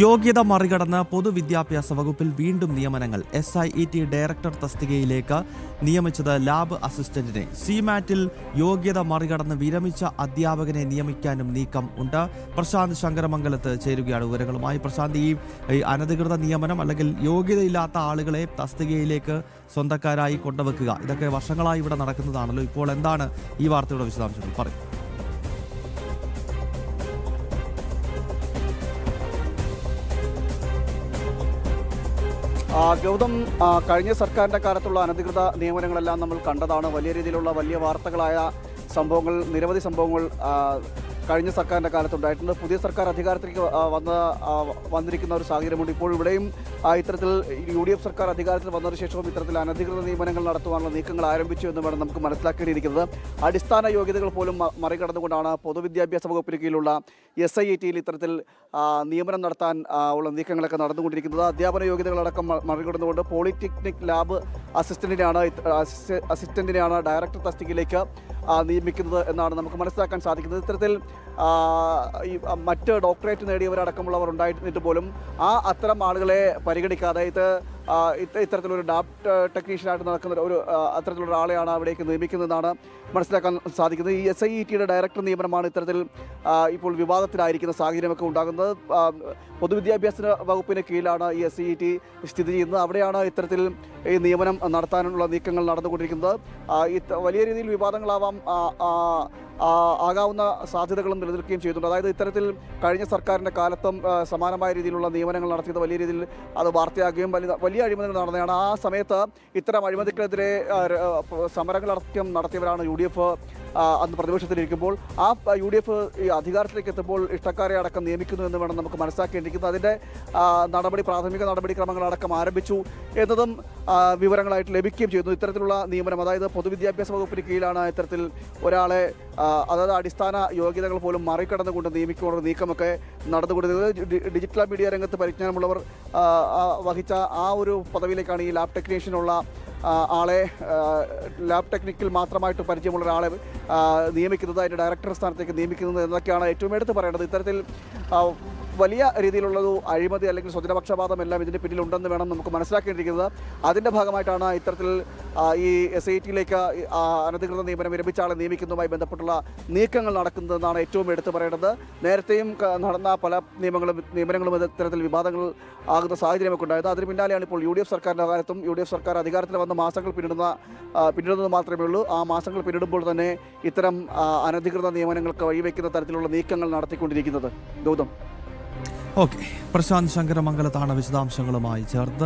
യോഗ്യത മറികടന്ന് പൊതുവിദ്യാഭ്യാസ വകുപ്പിൽ വീണ്ടും നിയമനങ്ങൾ. SIET ഡയറക്ടർ തസ്തികയിലേക്ക് നിയമിച്ചത് ലാബ് അസിസ്റ്റന്റിനെ. സിമാറ്റിൽ യോഗ്യത മറികടന്ന് വിരമിച്ച അധ്യാപകനെ നിയമിക്കാനും നീക്കം ഉണ്ട്. പ്രശാന്ത് ശങ്കരമംഗലത്ത് ചേരുകയാണ് വിവരങ്ങളുമായി. പ്രശാന്ത്, ഈ അനധികൃത നിയമനം അല്ലെങ്കിൽ യോഗ്യതയില്ലാത്ത ആളുകളെ തസ്തികയിലേക്ക് സ്വന്തക്കാരായി കൊണ്ടുവെക്കുക, ഇതൊക്കെ വർഷങ്ങളായി ഇവിടെ നടക്കുന്നതാണല്ലോ. ഇപ്പോൾ എന്താണ് ഈ വാർത്തയുടെ വിശദാംശങ്ങൾ? പറയും. ഗൗതം, കഴിഞ്ഞ സർക്കാരിൻ്റെ കാലത്തുള്ള അനധികൃത നിയമനങ്ങളെല്ലാം നമ്മൾ കണ്ടതാണ്. വലിയ രീതിയിലുള്ള വലിയ വാർത്തകളായ സംഭവങ്ങൾ, നിരവധി സംഭവങ്ങൾ കഴിഞ്ഞ സർക്കാരിൻ്റെ കാലത്തുണ്ടായിട്ടുണ്ട്. പുതിയ സർക്കാർ അധികാരത്തിലേക്ക് വന്നിരിക്കുന്ന ഒരു സാഹചര്യമുണ്ട്. ഇപ്പോൾ ഇവിടെയും ഇത്തരത്തിൽ UDF സർക്കാർ അധികാരത്തിൽ വന്നതിന് ശേഷവും ഇത്തരത്തിൽ അനധികൃത നിയമനങ്ങൾ നടത്തുവാനുള്ള നീക്കങ്ങൾ ആരംഭിച്ചു എന്ന് വേണം നമുക്ക് മനസ്സിലാക്കേണ്ടിയിരിക്കുന്നത്. അടിസ്ഥാന യോഗ്യതകൾ പോലും മറികടന്നുകൊണ്ടാണ് പൊതുവിദ്യാഭ്യാസ വകുപ്പിന് കീഴിലുള്ള SIETയിൽ ഇത്തരത്തിൽ നിയമനം നടത്താൻ ഉള്ള നീക്കങ്ങളൊക്കെ നടന്നുകൊണ്ടിരിക്കുന്നത്. അധ്യാപന യോഗ്യതകളടക്കം മറികടന്നുകൊണ്ട് പോളിടെക്നിക് ലാബ് അസിസ്റ്റന്റിനെയാണ് ഡയറക്ടർ തസ്തികയിലേക്ക് നിയമിക്കുന്നത് എന്നാണ് നമുക്ക് മനസ്സിലാക്കാൻ സാധിക്കുന്നത്. ഇത്തരത്തിൽ ഈ മറ്റ് ഡോക്ടറേറ്റ് നേടിയവരടക്കമുള്ളവർ ഉണ്ടായിട്ട് പോലും അത്തരം ആളുകളെ പരിഗണിക്കാതെ ഇത്തരത്തിലൊരു ലാബ് ടെക്നീഷ്യനായിട്ട് നടക്കുന്ന അത്തരത്തിലുള്ള ഒരാളെയാണ് അവിടേക്ക് നിയമിക്കുന്നതെന്നാണ് മനസ്സിലാക്കാൻ സാധിക്കുന്നത്. ഈ SIETയുടെ ഡയറക്ടർ നിയമനമാണ് ഇത്തരത്തിൽ ഇപ്പോൾ വിവാദത്തിലായിരിക്കുന്ന സാഹചര്യമൊക്കെ ഉണ്ടാകുന്നത്. പൊതുവിദ്യാഭ്യാസ വകുപ്പിന് കീഴിലാണ് ഈ SIET സ്ഥിതി ചെയ്യുന്നത്. അവിടെയാണ് ഇത്തരത്തിൽ ഈ നിയമനം നടത്താനുള്ള നീക്കങ്ങൾ നടന്നുകൊണ്ടിരിക്കുന്നത്. വലിയ രീതിയിൽ വിവാദങ്ങളാവാം ആകാവുന്ന സാധ്യതകളും നിലനിൽക്കുകയും ചെയ്യുന്നുണ്ട്. അതായത് ഇത്തരത്തിൽ കഴിഞ്ഞ സർക്കാരിൻ്റെ കാലത്തും സമാനമായ രീതിയിലുള്ള നിയമനങ്ങൾ നടത്തിയത് വലിയ രീതിയിൽ അത് വാർത്തയാകുകയും വലിയ അഴിമതികൾ നടന്നതാണ്. ആ സമയത്ത് ഇത്തരം അഴിമതിക്കെതിരെ സമരങ്ങൾ നടത്തിയവരാണ് UDF അന്ന് പ്രതിപക്ഷത്തിലിരിക്കുമ്പോൾ. UDF ഈ അധികാരത്തിലേക്ക് എത്തുമ്പോൾ ഇഷ്ടക്കാരെ അടക്കം നിയമിക്കുന്നു എന്ന് വേണം നമുക്ക് മനസ്സിലാക്കേണ്ടിയിരിക്കുന്നത്. അതിൻ്റെ പ്രാഥമിക നടപടിക്രമങ്ങളടക്കം ആരംഭിച്ചു എന്നതും വിവരങ്ങളായിട്ട് ലഭിക്കുകയും ചെയ്യുന്നു. ഇത്തരത്തിലുള്ള നിയമനം, അതായത് പൊതുവിദ്യാഭ്യാസ വകുപ്പിന് കീഴിലാണ് ഇത്തരത്തിൽ ഒരാളെ അതായത് അടിസ്ഥാന യോഗ്യതകൾ പോലും മറികടന്നുകൊണ്ട് നിയമിക്കാനുള്ള നീക്കമൊക്കെ നടന്നുകൊണ്ടിരുന്നത്. ഡിജിറ്റൽ മീഡിയ രംഗത്ത് പരിജ്ഞാനമുള്ളവർ വഹിച്ച ആ ഒരു പദവിയിലേക്കാണ് ഈ ലാബ് ടെക്നീഷ്യനുള്ള ആളെ, ലാബ് ടെക്നിക്കിൽ മാത്രമായിട്ട് പരിചയമുള്ള ഒരാളെ നിയമിക്കുന്നത്, അതിൻ്റെ ഡയറക്ടർ സ്ഥാനത്തേക്ക് നിയമിക്കുന്നത് എന്നൊക്കെയാണ് ഏറ്റവും എടുത്ത് പറയേണ്ടത്. ഇത്തരത്തിൽ വലിയ രീതിയിലുള്ളൊരു അഴിമതി അല്ലെങ്കിൽ സ്വജനപക്ഷപാതം എല്ലാം ഇതിൻ്റെ പിന്നിലുണ്ടെന്ന് വേണം നമുക്ക് മനസ്സിലാക്കേണ്ടിയിരിക്കുന്നത്. അതിൻ്റെ ഭാഗമായിട്ടാണ് ഇത്തരത്തിൽ ഈ SIETയിലേക്ക് അനധികൃത നിയമനം വിരമിച്ച ആളെ നിയമിക്കുന്നതുമായി ബന്ധപ്പെട്ടുള്ള നീക്കങ്ങൾ നടക്കുന്നതെന്നാണ് ഏറ്റവും എടുത്ത് പറയേണ്ടത്. നേരത്തെയും നടന്ന പല നിയമനങ്ങളും ഇത്തരത്തിൽ വിവാദങ്ങൾ ആകുന്ന സാഹചര്യമൊക്കെ ഉണ്ടായത്. അതിന് പിന്നാലെയാണ് ഇപ്പോൾ UDF സർക്കാരിൻ്റെ കാലത്തും UDF സർക്കാർ അധികാരത്തിൽ വന്ന മാസങ്ങൾ പിന്നിടുന്നത് മാത്രമേ ഉള്ളൂ. ആ മാസങ്ങൾ പിന്നിടുമ്പോൾ തന്നെ ഇത്തരം അനധികൃത നിയമനങ്ങൾക്ക് വഴിവെക്കുന്ന തരത്തിലുള്ള നീക്കങ്ങൾ നടത്തിക്കൊണ്ടിരിക്കുന്നത്. ഗൗതം. ഓക്കെ, പ്രശാന്ത് ശങ്കരമംഗലത്താണ് വിശദാംശങ്ങളുമായി ചേർത്ത്.